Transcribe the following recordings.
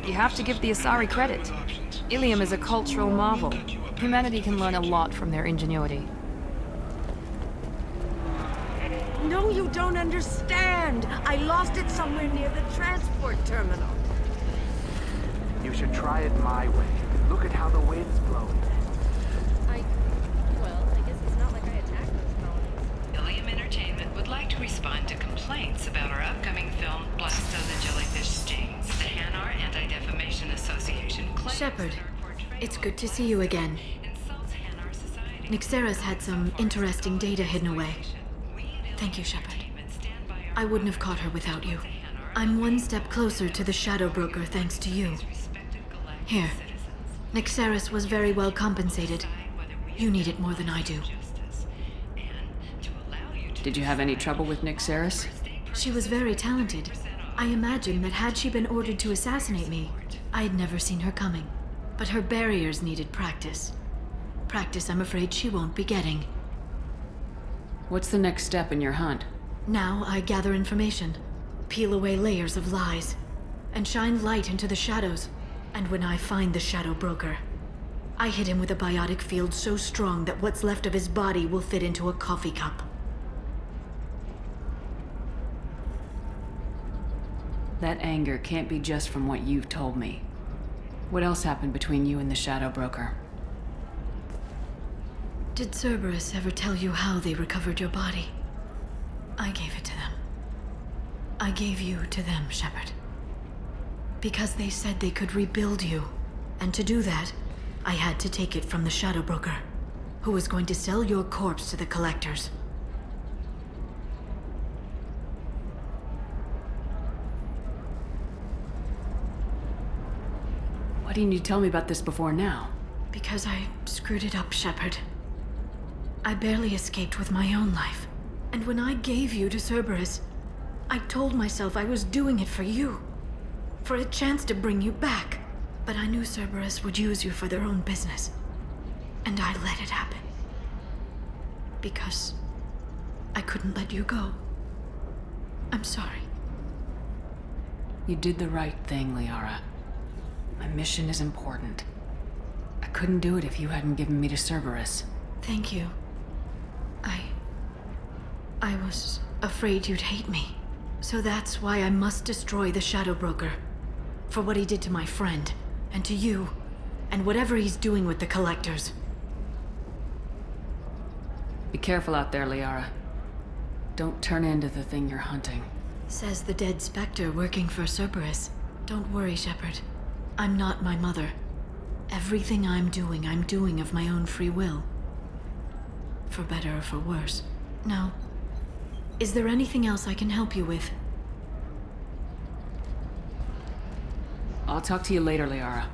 You have to give the Asari credit. Ilium is a cultural marvel. Humanity can learn a lot from their ingenuity. No, you don't understand. I lost it somewhere near the transport terminal. You should try it my way. Look at how the wind's blowing. Well, I guess it's not like I attacked those colonies. Ilium Entertainment would like to respond to complaints about our upcoming film, Blasto the Jellyfish Stings. The Hanar Anti-Defamation Association claims Shepard, that our portrayal it's good to see you again. insults Hanar society. Nyxeris had some interesting data hidden away. Thank you, Shepard. I wouldn't have caught her without you. I'm one step closer to the Shadow Broker thanks to you. Here. Nyxeris was very well compensated. You need it more than I do. Did you have any trouble with Nyxeris? She was very talented. I imagine that had she been ordered to assassinate me, I had never seen her coming. But her barriers needed practice. Practice I'm afraid she won't be getting. What's the next step in your hunt? Now I gather information, peel away layers of lies, and shine light into the shadows. And when I find the Shadow Broker, I hit him with a biotic field so strong that what's left of his body will fit into a coffee cup. That anger can't be just from what you've told me. What else happened between you and the Shadow Broker? Did Cerberus ever tell you how they recovered your body? I gave it to them. I gave you to them, Shepard. Because they said they could rebuild you. And to do that, I had to take it from the Shadow Broker, who was going to sell your corpse to the collectors. Why didn't you tell me about this before now? Because I screwed it up, Shepard. I barely escaped with my own life. And when I gave you to Cerberus, I told myself I was doing it for you. For a chance to bring you back. But I knew Cerberus would use you for their own business. And I let it happen. Because I couldn't let you go. I'm sorry. You did the right thing, Liara. My mission is important. I couldn't do it if you hadn't given me to Cerberus. Thank you. I was afraid you'd hate me. So that's why I must destroy the Shadow Broker. For what he did to my friend, and to you, and whatever he's doing with the collectors. Be careful out there, Liara. Don't turn into the thing you're hunting. Says the dead Spectre working for Cerberus. Don't worry, Shepard. I'm not my mother. Everything I'm doing of my own free will. For better or for worse. Now, is there anything else I can help you with? I'll talk to you later, Liara.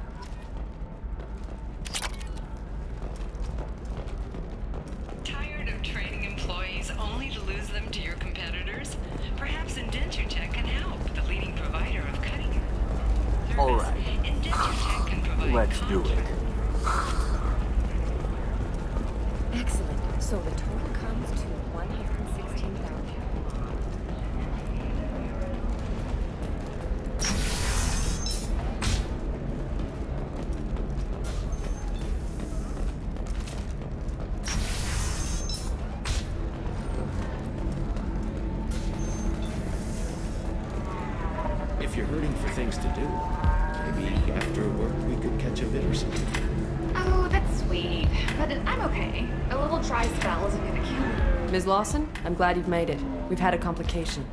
Tired of training employees only to lose them to your competitors? Perhaps Indentutech can help, the leading provider of cutting. All right. Indentutech can provide Let's do it. Excellent. So the total comes to 116,000. If you're hurting for things to do, maybe after work we could catch a bit or something. Oh, that's sweet. But I'm okay. A little dry spell isn't gonna kill me. Ms. Lawson, I'm glad you've made it. We've had a complication.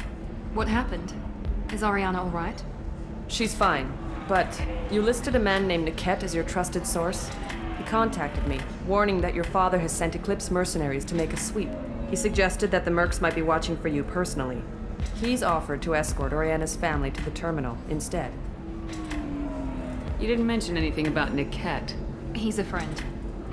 What happened? Is Ariana all right? She's fine, but you listed a man named Niket as your trusted source. He contacted me, warning that your father has sent Eclipse mercenaries to make a sweep. He suggested that the Mercs might be watching for you personally. He's offered to escort Oriana's family to the terminal instead. You didn't mention anything about Niket. He's a friend.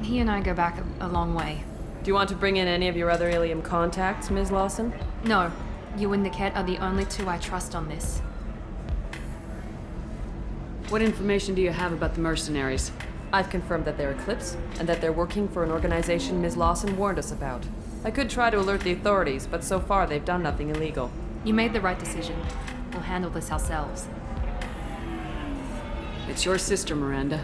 He and I go back a long way. Do you want to bring in any of your other Ilium contacts, Ms. Lawson? No. You and Niket are the only two I trust on this. What information do you have about the mercenaries? I've confirmed that they're Eclipse, and that they're working for an organization Ms. Lawson warned us about. I could try to alert the authorities, but so far they've done nothing illegal. You made the right decision. We'll handle this ourselves. It's your sister, Miranda.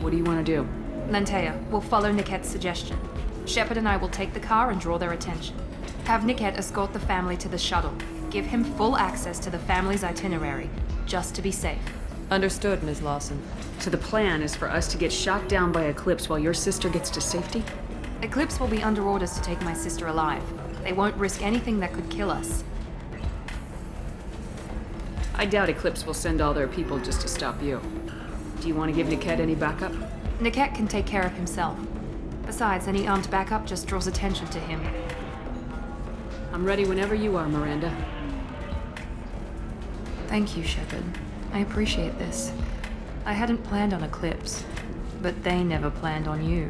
What do you want to do? Lantea, we'll follow Nickette's suggestion. Shepard and I will take the car and draw their attention. Have Nickette escort the family to the shuttle. Give him full access to the family's itinerary, just to be safe. Understood, Ms. Lawson. So the plan is for us to get shot down by Eclipse while your sister gets to safety? Eclipse will be under orders to take my sister alive. They won't risk anything that could kill us. I doubt Eclipse will send all their people just to stop you. Do you want to give Nickette any backup? Nickette can take care of himself. Besides, any armed backup just draws attention to him. I'm ready whenever you are, Miranda. Thank you, Shepard. I appreciate this. I hadn't planned on Eclipse, but they never planned on you.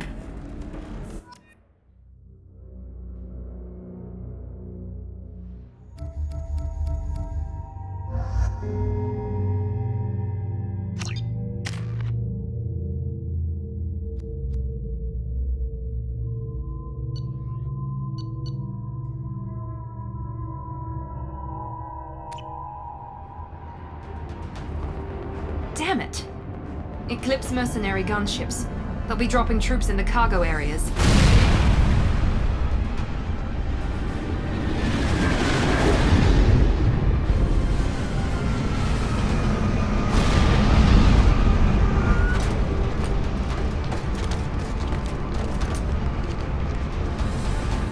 Damn it! Eclipse mercenary gunships. They'll be dropping troops in the cargo areas.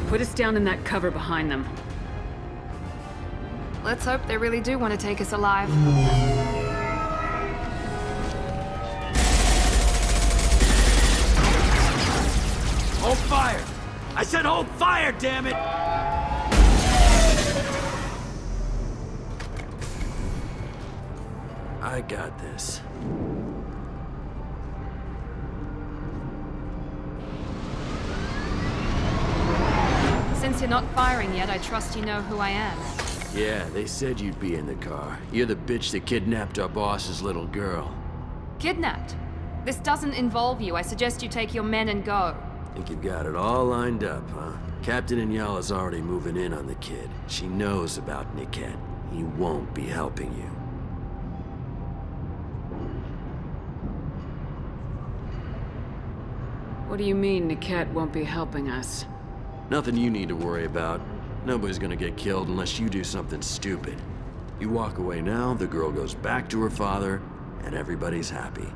Put us down in that cover behind them. Let's hope they really do want to take us alive. Hold fire! I said hold fire, damn it! I got this. Since you're not firing yet, I trust you know who I am. Yeah, they said you'd be in the car. You're the bitch that kidnapped our boss's little girl. Kidnapped? This doesn't involve you. I suggest you take your men and go. Think you've got it all lined up, huh? Captain Inyala's already moving in on the kid. She knows about Nickette. He won't be helping you. What do you mean Nickette won't be helping us? Nothing you need to worry about. Nobody's gonna get killed unless you do something stupid. You walk away now, the girl goes back to her father, and everybody's happy.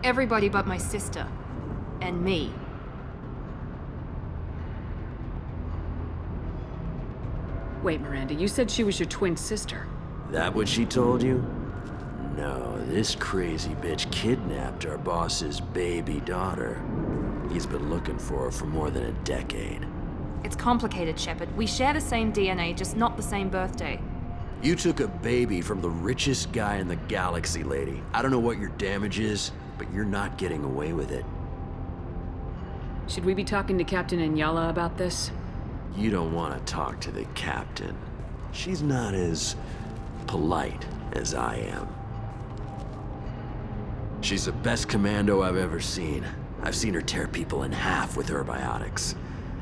Everybody but my sister. And me. Wait, Miranda, you said she was your twin sister. That what she told you? No, this crazy bitch kidnapped our boss's baby daughter. He's been looking for her for more than a decade. It's complicated, Shepard. We share the same DNA, just not the same birthday. You took a baby from the richest guy in the galaxy, lady. I don't know what your damage is, but you're not getting away with it. Should we be talking to Captain Inyala about this? You don't want to talk to the captain. She's not as polite as I am. She's the best commando I've ever seen. I've seen her tear people in half with her biotics.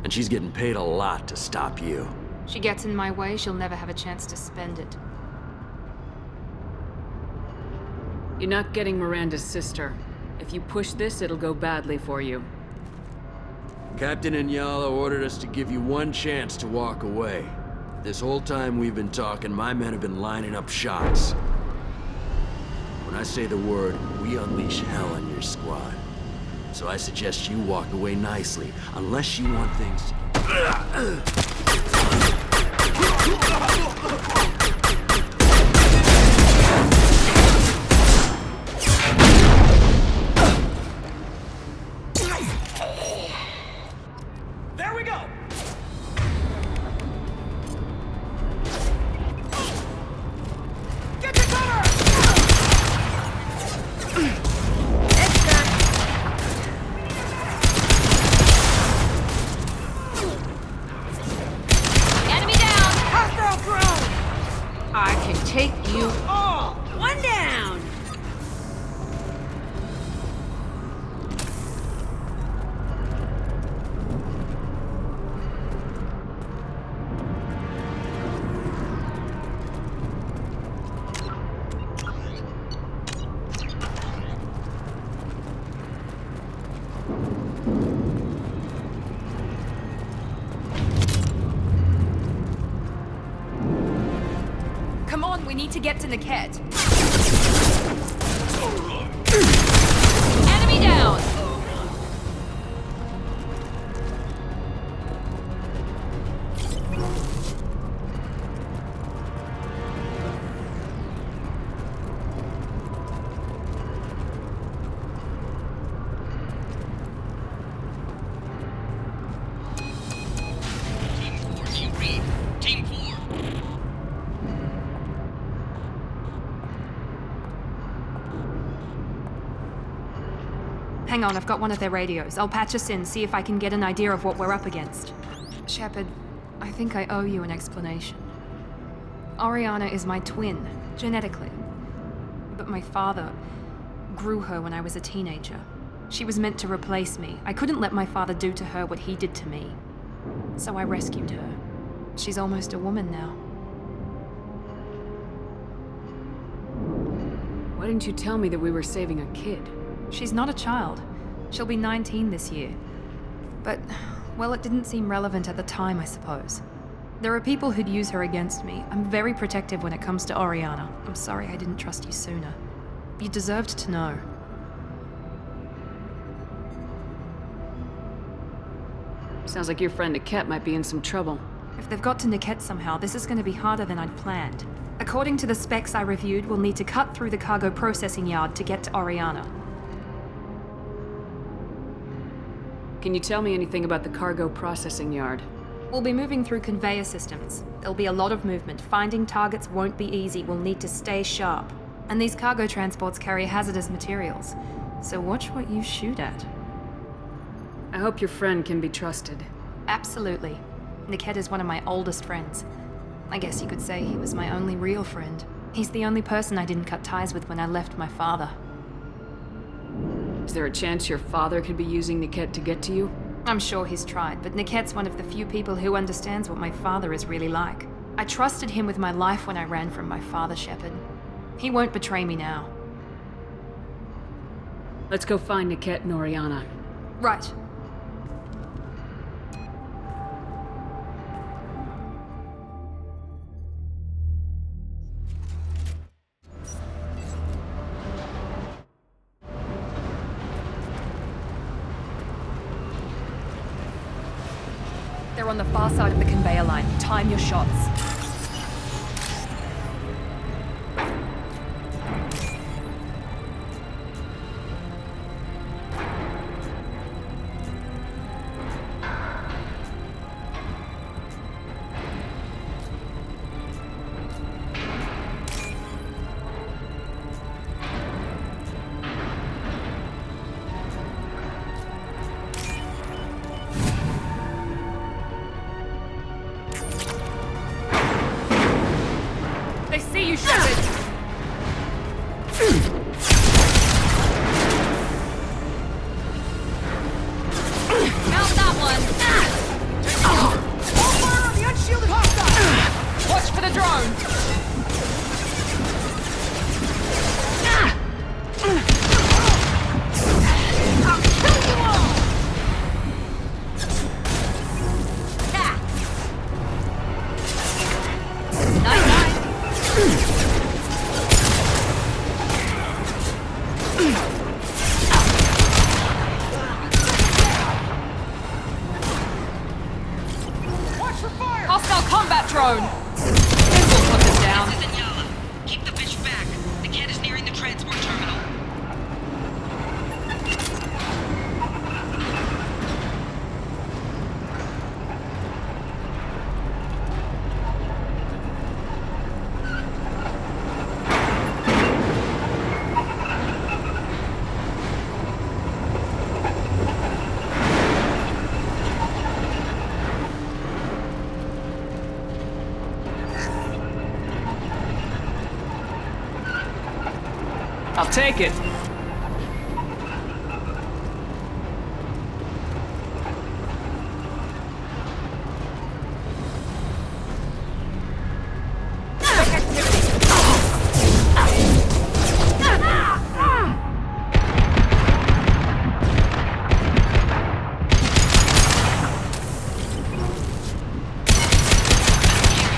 And she's getting paid a lot to stop you. She gets in my way, she'll never have a chance to spend it. You're not getting Miranda's sister. If you push this, it'll go badly for you. Captain Inyala ordered us to give you one chance to walk away. This whole time we've been talking, my men have been lining up shots. When I say the word, we unleash hell on your squad. So I suggest you walk away nicely, unless you want things to... There we go! Get to cover! Enemy down! Hostile drone! I can take you all! One down! Come on, we need to get to Niket. Enemy down! Hang on, I've got one of their radios. I'll patch us in, see if I can get an idea of what we're up against. Shepard, I think I owe you an explanation. Oriana is my twin, genetically. But my father grew her when I was a teenager. She was meant to replace me. I couldn't let my father do to her what he did to me. So I rescued her. She's almost a woman now. Why didn't you tell me that we were saving a kid? She's not a child. She'll be 19 this year. But, well, it didn't seem relevant at the time, I suppose. There are people who'd use her against me. I'm very protective when it comes to Oriana. I'm sorry I didn't trust you sooner. You deserved to know. Sounds like your friend Niket might be in some trouble. If they've got to Niket somehow, this is going to be harder than I'd planned. According to the specs I reviewed, we'll need to cut through the cargo processing yard to get to Oriana. Can you tell me anything about the cargo processing yard? We'll be moving through conveyor systems. There'll be a lot of movement. Finding targets won't be easy. We'll need to stay sharp. And these cargo transports carry hazardous materials. So watch what you shoot at. I hope your friend can be trusted. Absolutely. Niket is one of my oldest friends. I guess you could say he was my only real friend. He's the only person I didn't cut ties with when I left my father. Is there a chance your father could be using Niket to get to you? I'm sure he's tried, but Niket's one of the few people who understands what my father is really like. I trusted him with my life when I ran from my father, Shepard. He won't betray me now. Let's go find Niket and Oriana. Right. They're on the far side of the conveyor line. Time your shots. They see you, Shepard! Mount that one! Hold fire on the unshielded hostile! Watch for the drone! I'll kill you all! Watch for fire! Hostile combat drone! This will put them down. This is Anya. Keep the bitch back. The kid is nearing the transport terminal. I'll take it.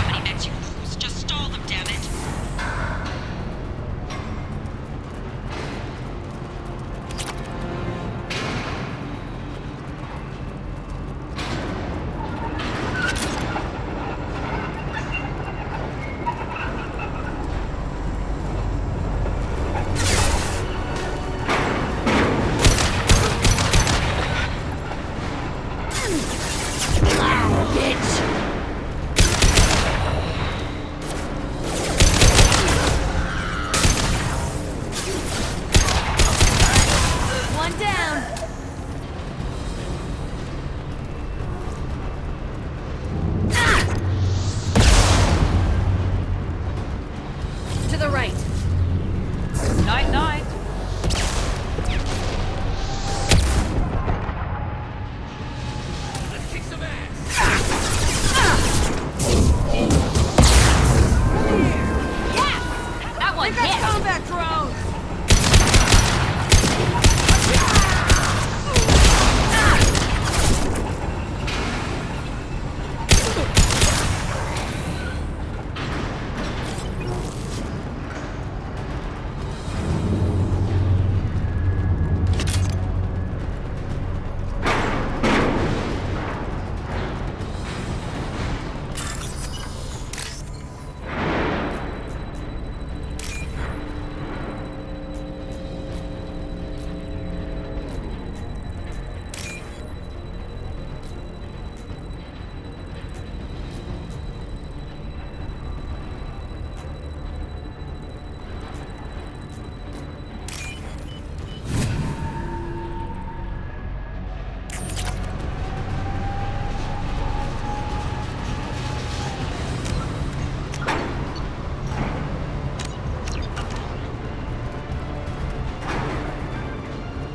How many mechs you lose? Just stall them, damn it. They got combat drones!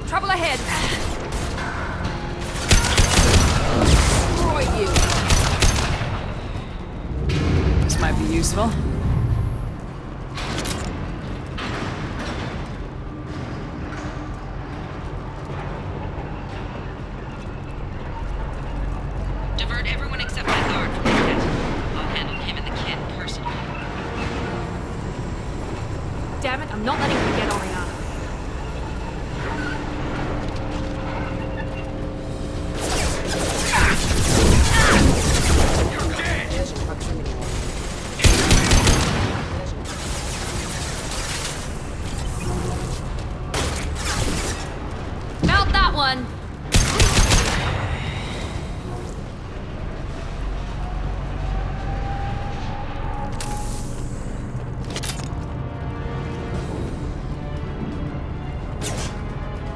Trouble ahead. Destroy you. This might be useful. Divert everyone except my guard from the pit. I'll handle him and the kid personally. Damn it, I'm not letting you get Oriana. Mount that one!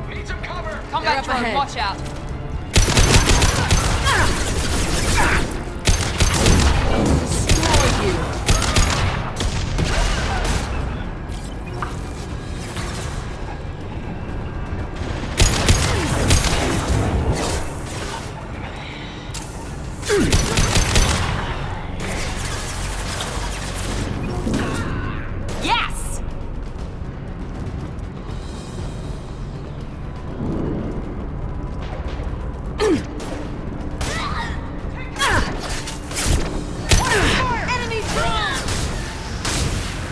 Need some cover! Combat up drone, ahead. watch out. Destroy you. Yes! Enemy drone!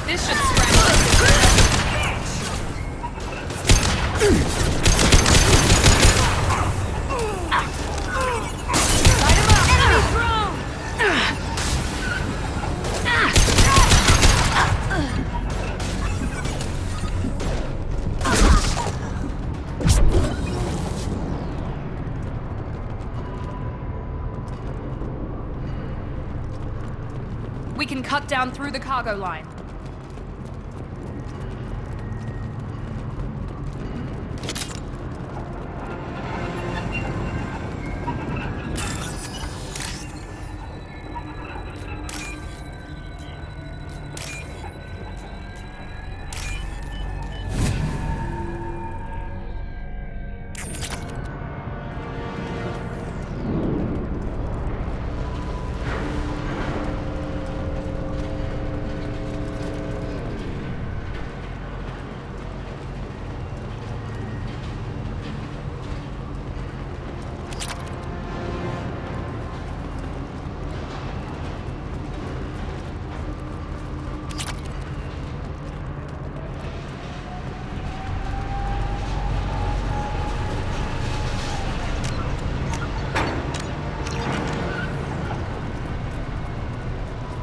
This should scramble. Enemy drone! We can cut down through the cargo line.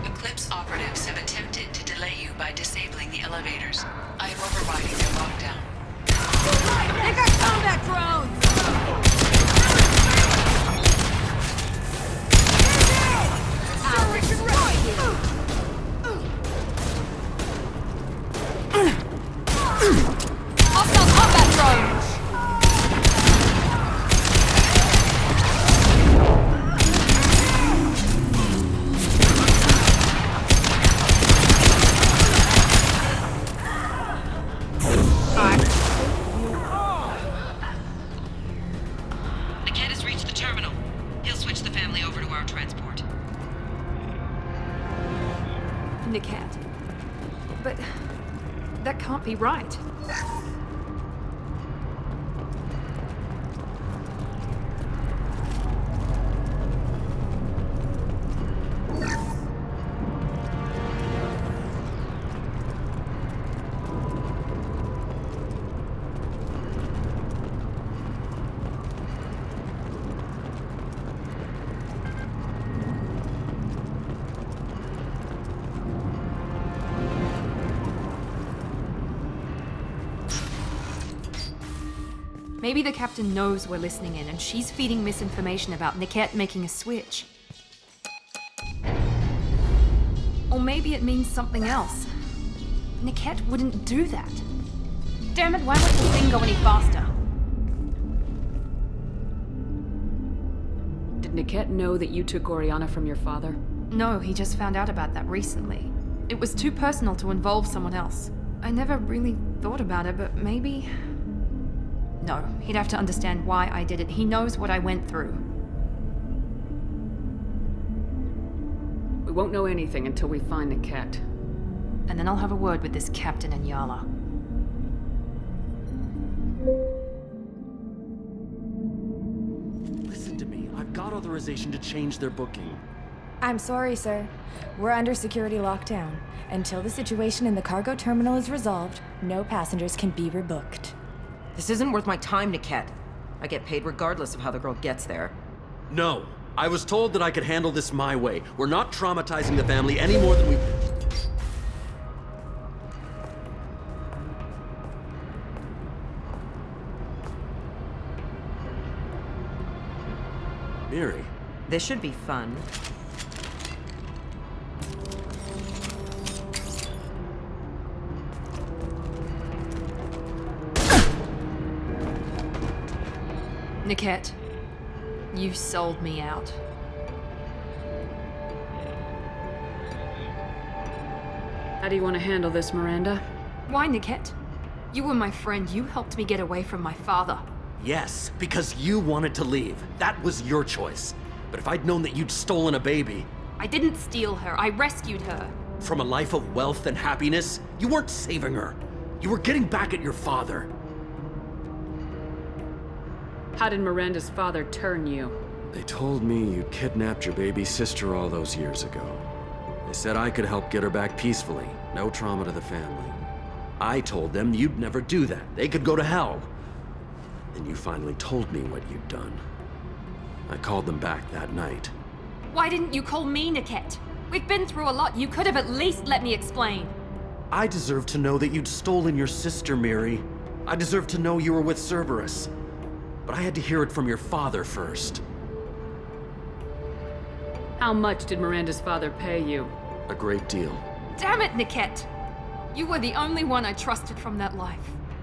Eclipse operatives have attempted to delay you by disabling the elevators. I am overriding their lockdown. They got combat drones! I'll destroy Hostile combat drones! Niket has reached the terminal. He'll switch the family over to our transport. Niket. But That can't be right. Maybe the captain knows we're listening in and she's feeding misinformation about Niket making a switch. Or maybe it means something else. Niket wouldn't do that. Damn it, why won't the thing go any faster? Did Niket know that you took Oriana from your father? No, he just found out about that recently. It was too personal to involve someone else. I never really thought about it, but maybe... No, he'd have to understand why I did it. He knows what I went through. We won't know anything until we find Niket. And then I'll have a word with this Captain Anyala. Listen to me. I've got authorization to change their booking. I'm sorry, sir. We're under security lockdown. Until the situation in the cargo terminal is resolved, no passengers can be rebooked. This isn't worth my time, Niket. I get paid regardless of how the girl gets there. No. I was told that I could handle this my way. We're not traumatizing the family any more than we... Miri. This should be fun. Niket, you sold me out. How do you want to handle this, Miranda? Why, Niket? You were my friend. You helped me get away from my father. Yes, because you wanted to leave. That was your choice. But if I'd known that you'd stolen a baby... I didn't steal her. I rescued her. From a life of wealth and happiness, you weren't saving her. You were getting back at your father. How did Miranda's father turn you? They told me you kidnapped your baby sister all those years ago. They said I could help get her back peacefully. No trauma to the family. I told them you'd never do that. They could go to hell. Then you finally told me what you'd done. I called them back that night. Why didn't you call me, Niket? We've been through a lot. You could have at least let me explain. I deserve to know that you'd stolen your sister, Miri. I deserve to know you were with Cerberus. But I had to hear it from your father first. How much did Miranda's father pay you? A great deal. Damn it, Niket! You were the only one I trusted from that life.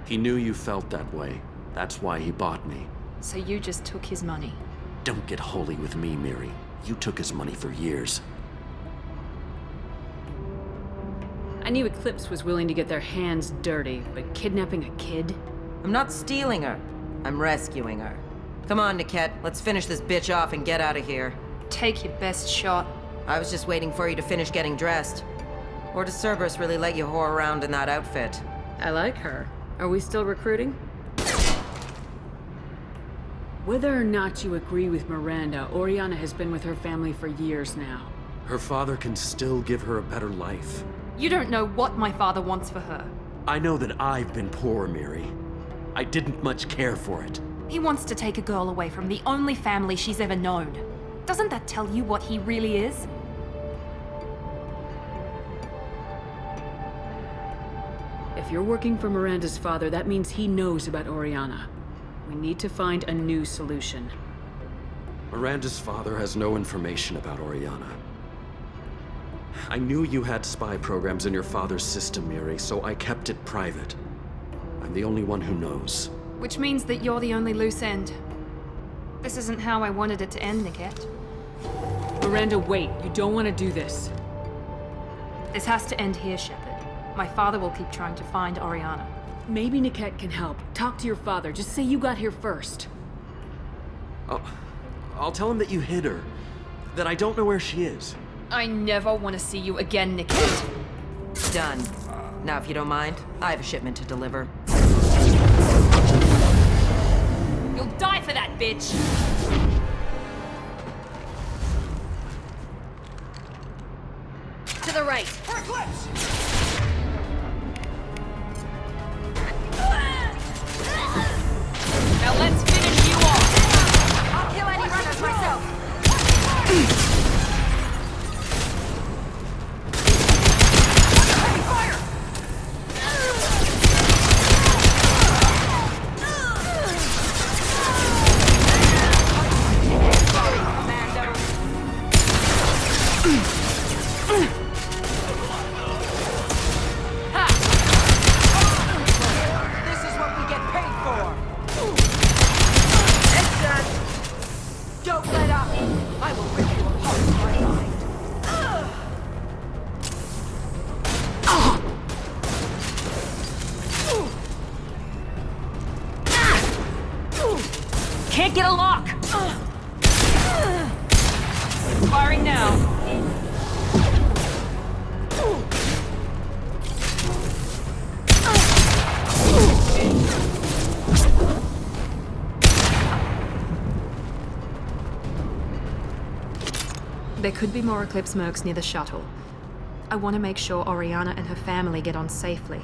He knew you felt that way. That's why he bought me. So you just took his money. Don't get holy with me, Miri. You took his money for years. I knew Eclipse was willing to get their hands dirty, but kidnapping a kid? I'm not stealing her. I'm rescuing her. Come on, Niket. Let's finish this bitch off and get out of here. Take your best shot. I was just waiting for you to finish getting dressed. Or does Cerberus really let you whore around in that outfit? I like her. Are we still recruiting? Whether or not you agree with Miranda, Oriana has been with her family for years now. Her father can still give her a better life. You don't know what my father wants for her. I know that I've been poor, Miri. I didn't much care for it. He wants to take a girl away from the only family she's ever known. Doesn't that tell you what he really is? If you're working for Miranda's father, that means he knows about Oriana. We need to find a new solution. Miranda's father has no information about Oriana. I knew you had spy programs in your father's system, Miri, so I kept it private. I'm the only one who knows. Which means that you're the only loose end. This isn't how I wanted it to end, Niket. Miranda, wait. You don't want to do this. This has to end here, Shepard. My father will keep trying to find Oriana. Maybe Niket can help. Talk to your father. Just say you got here first. I'll tell him that you hid her. That I don't know where she is. I never want to see you again, Niket. Done. Now, if you don't mind, I have a shipment to deliver. You'll die for that, bitch! To the right. Now let's finish you off! I'll kill any runners myself. This is what we get paid for. It's done. Don't let up. I will rip you apart in my mind. Can't get a lock! Firing now. There could be more Eclipse mercs near the shuttle. I want to make sure Oriana and her family get on safely.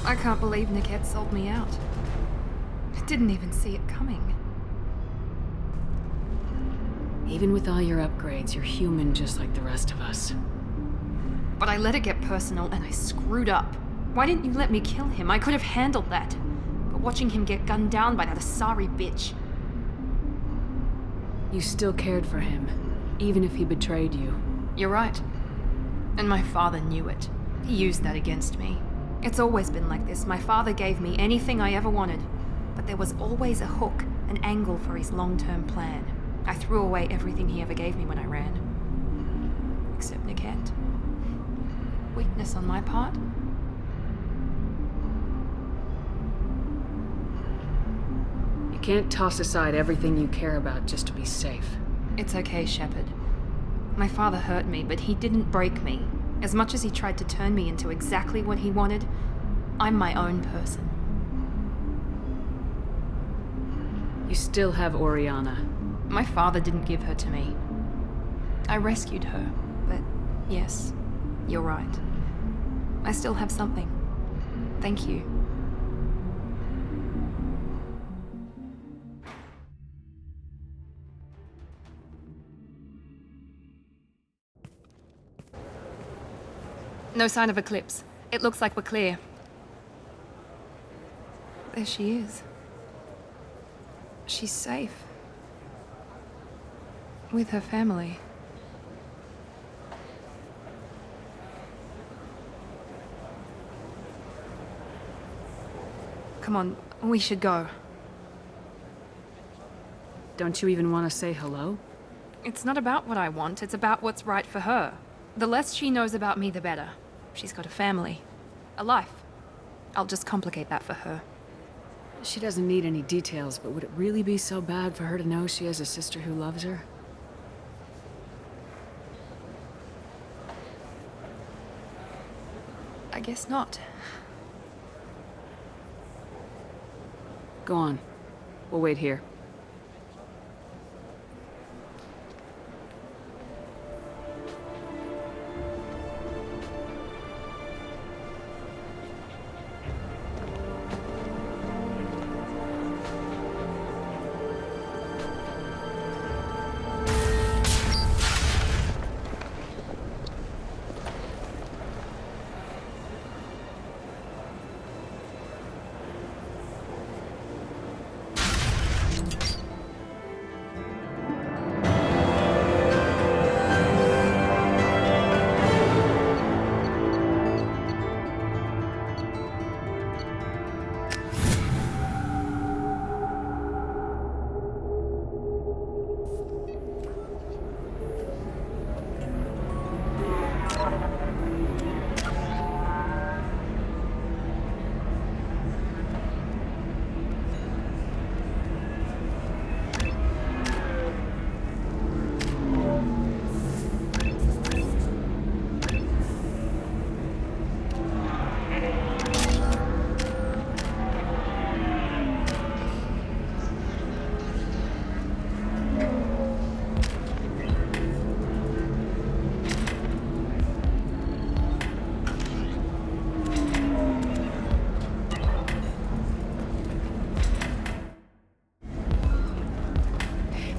I can't believe Niket sold me out. I didn't even see it coming. Even with all your upgrades, you're human just like the rest of us. But I let it get personal and I screwed up. Why didn't you let me kill him? I could have handled that. But watching him get gunned down by that Asari bitch. You still cared for him, even if he betrayed you. You're right. And my father knew it. He used that against me. It's always been like this. My father gave me anything I ever wanted. But there was always a hook, an angle for his long-term plan. I threw away everything he ever gave me when I ran. Except Niket. Weakness on my part? You can't toss aside everything you care about just to be safe. It's okay, Shepard. My father hurt me, but he didn't break me. As much as he tried to turn me into exactly what he wanted, I'm my own person. You still have Oriana. My father didn't give her to me. I rescued her, but yes, you're right. I still have something. Thank you. No sign of Eclipse. It looks like we're clear. There she is. She's safe. With her family. Come on, we should go. Don't you even want to say hello? It's not about what I want, it's about what's right for her. The less she knows about me, the better. She's got a family. A life. I'll just complicate that for her. She doesn't need any details, but would it really be so bad for her to know she has a sister who loves her? I guess not. Go on. We'll wait here.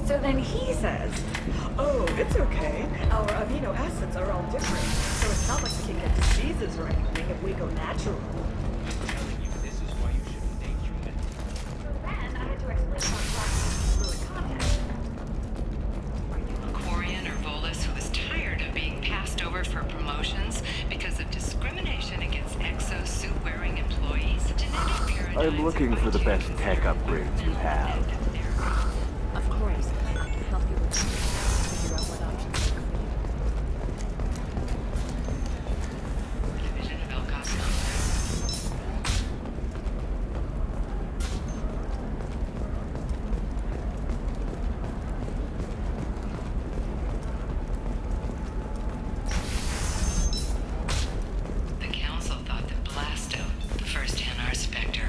So then he says, oh, it's okay. Our amino acids are all different. So it's not like we can get diseases or anything if we go natural. Then I had to explain about fluid contact. Are you a Quarian or Volus who is tired of being passed over for promotions because of discrimination against exosuit-wearing employees? Genetic paradigms I'm looking for the best invite tech you upgrades you have. Of course, I can help you with figure out what options. Division of El Cosmo. The Council thought that Blasto, the first NR Spectre,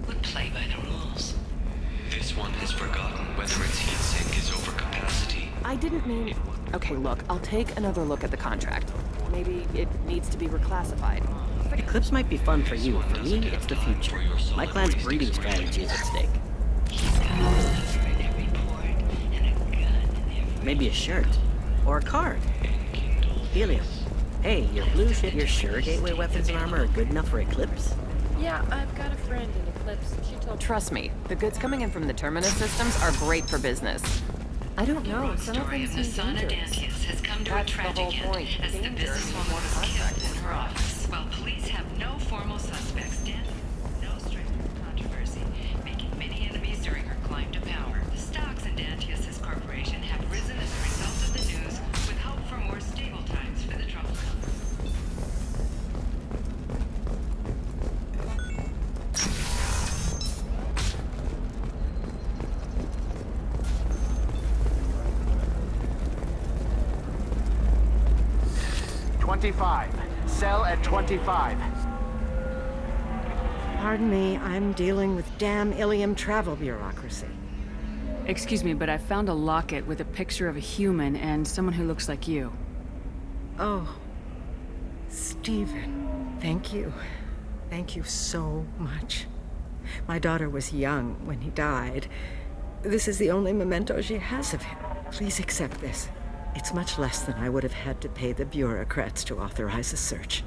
would play by the rules. This one has forgotten whether its heat sink is over capacity. I didn't mean... Okay, look, I'll take another look at the contract. Maybe it needs to be reclassified. Eclipse might be fun for you. For me, it's the future. My clan's breeding strategy is at stake. He's got a lever in every port and a gun in every... Maybe a shirt. Or a card. Helium. Hey, your blue ship, your sure gateway weapons and armor are good enough for Eclipse? Yeah, I've got a friend in Eclipse. She told... Trust me, the goods coming in from the Terminus systems are great for business. I don't know, some of story them of the seem son of dangerous. Dantius has come to a That's the tragic whole end point. as the Danger. businesswoman was killed in her office. While police have no formal suspects, Dantius no stranger to controversy, making many enemies during her climb to power. The stocks in Dantius's corporation have risen as a result of the news, with hope for more stable times for the troubled company. 25. Sell at 25. Pardon me, I'm dealing with damn Ilium travel bureaucracy. Excuse me, but I found a locket with a picture of a human and someone who looks like you. Oh, Stephen, thank you. Thank you so much. My daughter was young when he died. This is the only memento she has of him. Please accept this. It's much less than I would have had to pay the bureaucrats to authorize a search.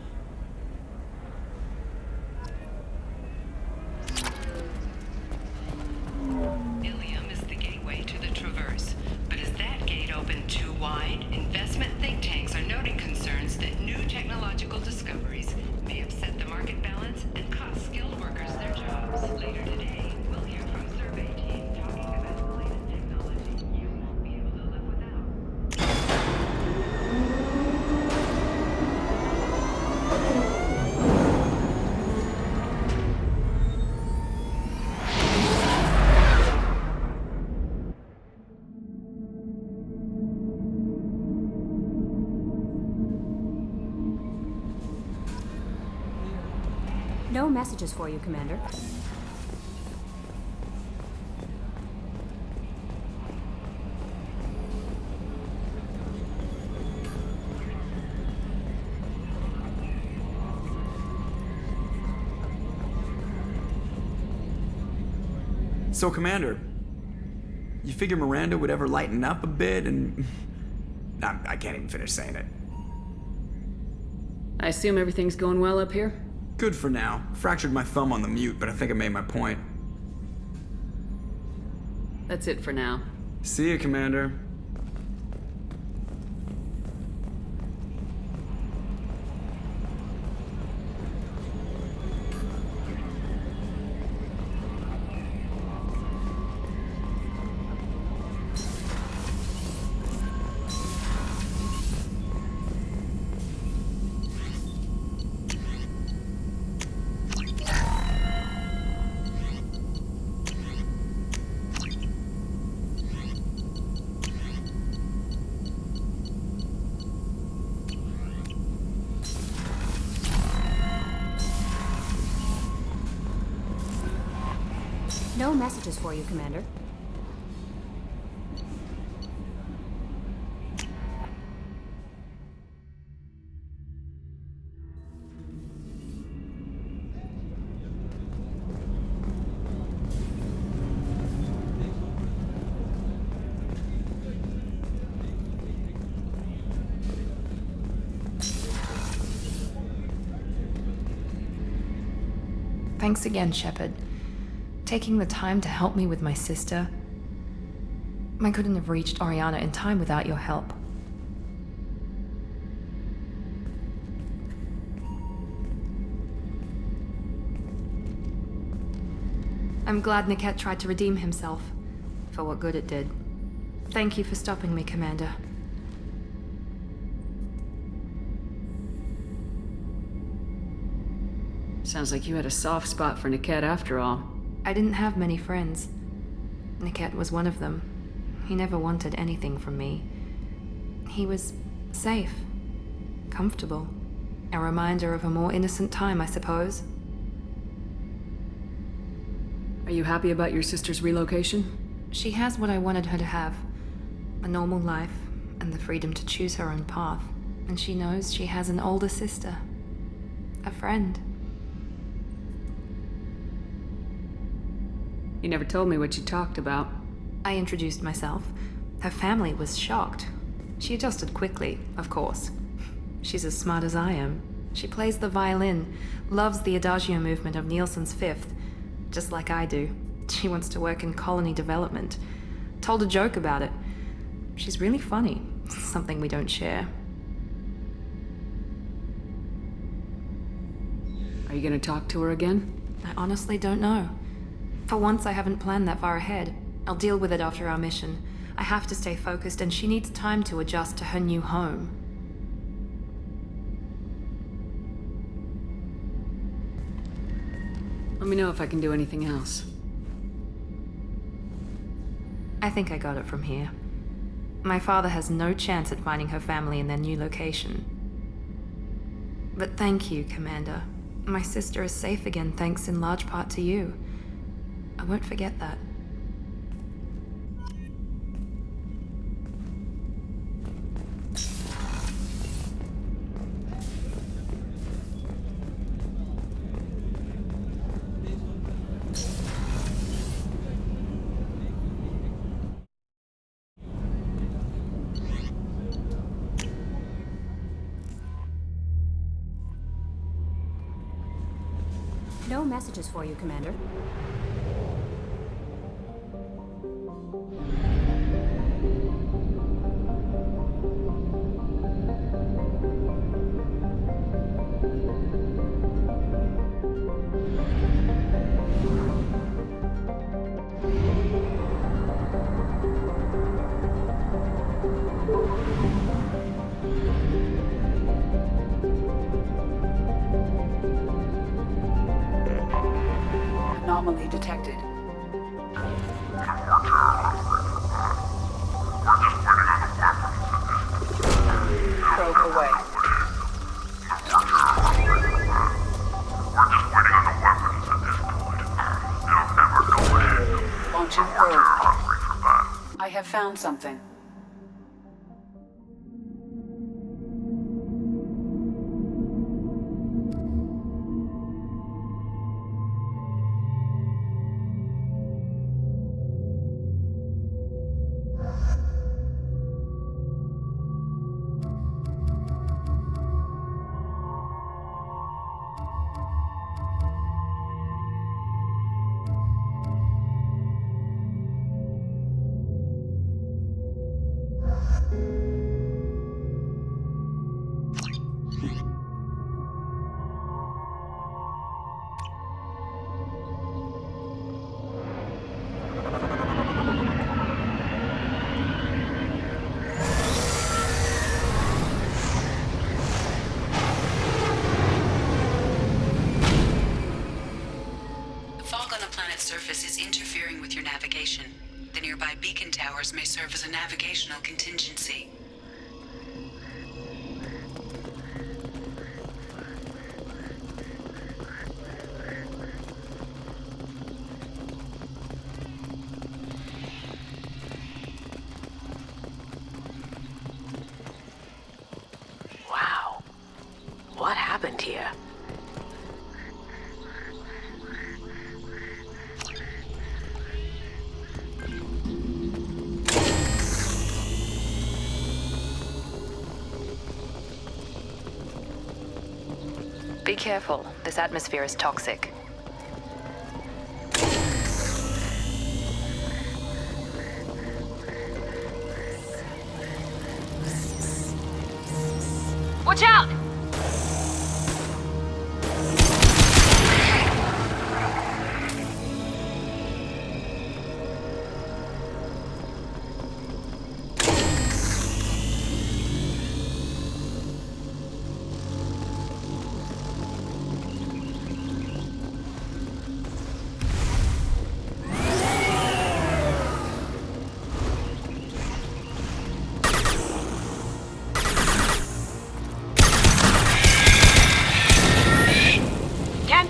Ilium is the gateway to the Traverse, but is that gate open too wide? Investment think tanks are noting concerns that new technological discoveries may upset the market balance and cost skilled workers their jobs. Later today, we'll hear from survey team talking about the latest technology you won't be able to live without. No messages for you, Commander. So, Commander, you figure Miranda would ever lighten up a bit and... I can't even finish saying it. I assume everything's going well up here? Good for now. Fractured my thumb on the mute, but I think I made my point. That's it for now. See you, Commander. No messages for you, Commander. Thanks again, Shepard. Taking the time to help me with my sister. I couldn't have reached Oriana in time without your help. I'm glad Niket tried to redeem himself, for what good it did. Thank you for stopping me, Commander. Sounds like you had a soft spot for Niket after all. I didn't have many friends. Niket was one of them. He never wanted anything from me. He was safe, comfortable. A reminder of a more innocent time, I suppose. Are you happy about your sister's relocation? She has what I wanted her to have. A normal life, and the freedom to choose her own path. And she knows she has an older sister. A friend. You never told me what you talked about. I introduced myself. Her family was shocked. She adjusted quickly, of course. She's as smart as I am. She plays the violin, loves the adagio movement of Nielsen's Fifth, just like I do. She wants to work in colony development. Told a joke about it. She's really funny, something we don't share. Are you gonna talk to her again? I honestly don't know. For once, I haven't planned that far ahead. I'll deal with it after our mission. I have to stay focused, and she needs time to adjust to her new home. Let me know if I can do anything else. I think I got it from here. My father has no chance at finding her family in their new location. But thank you, Commander. My sister is safe again thanks in large part to you. I won't forget that. No messages for you, Commander. Anomaly detected. Probe away. Launching probe. I have found something. Surface is interfering with your navigation. The nearby beacon towers may serve as a navigational contingency. What happened here? Be careful. This atmosphere is toxic. Watch out!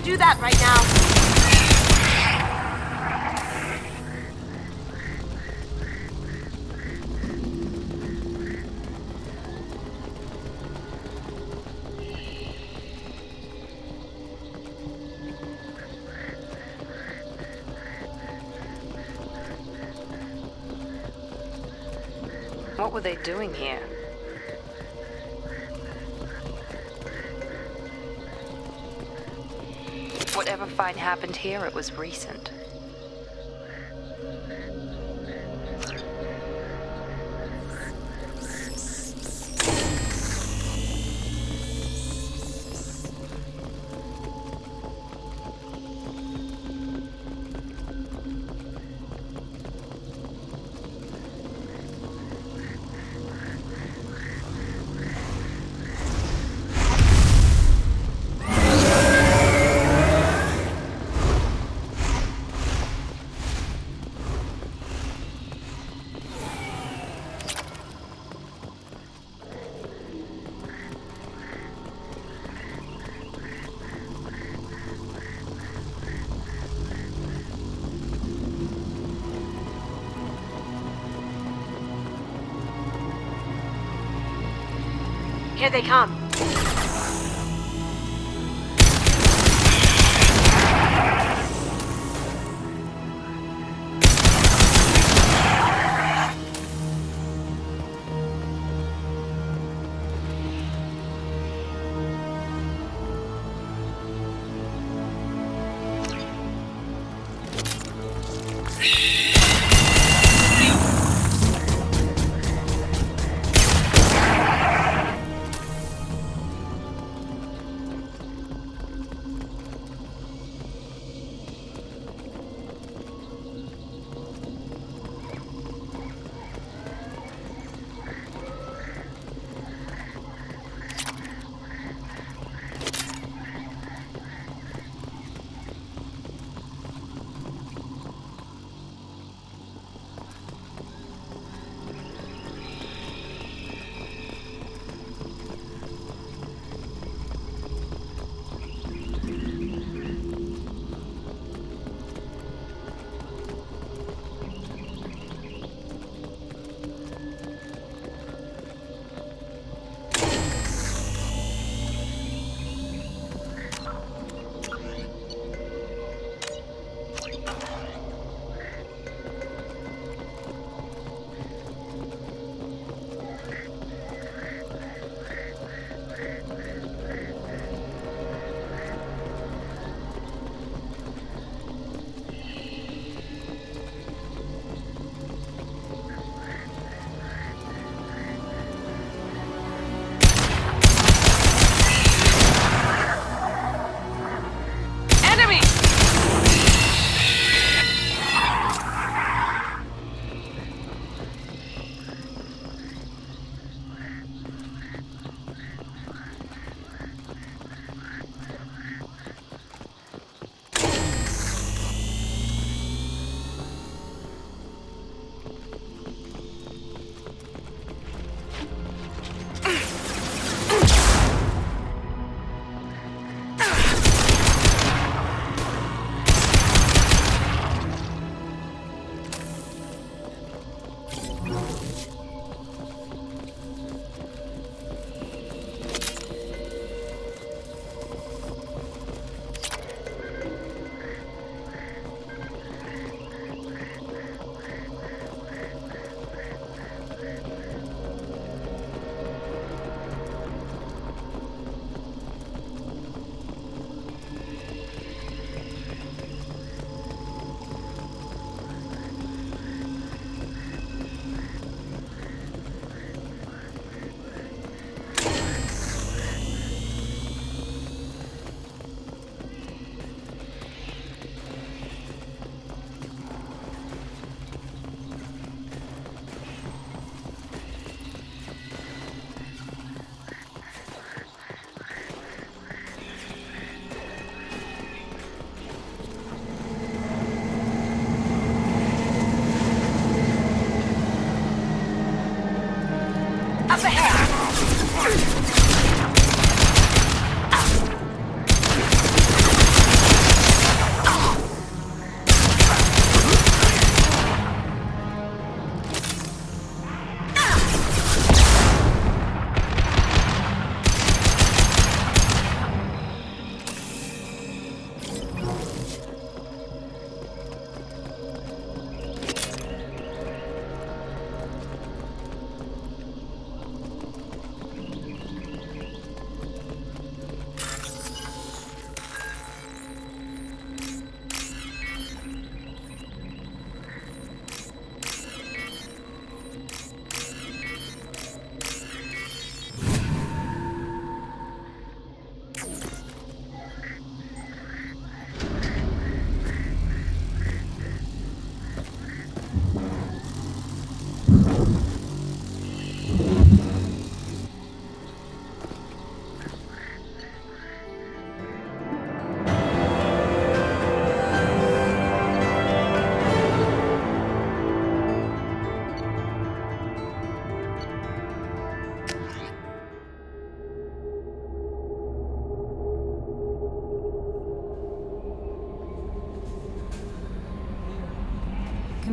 Do that right now. What were they doing here? Whatever fight happened here, it was recent. Here they come.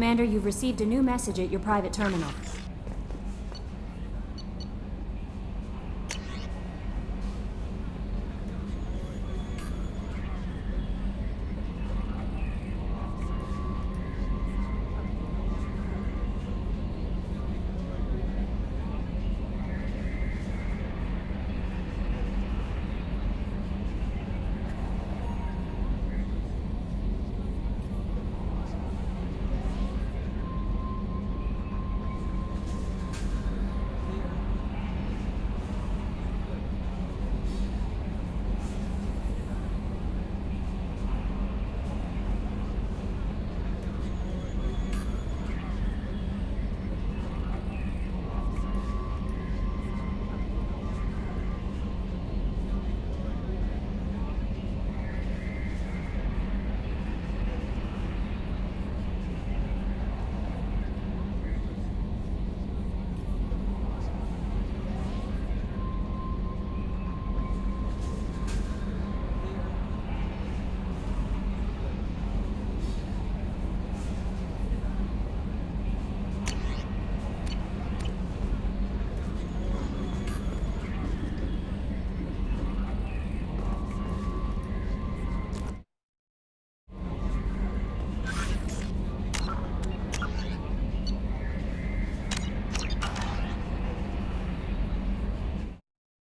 Commander, you've received a new message at your private terminal.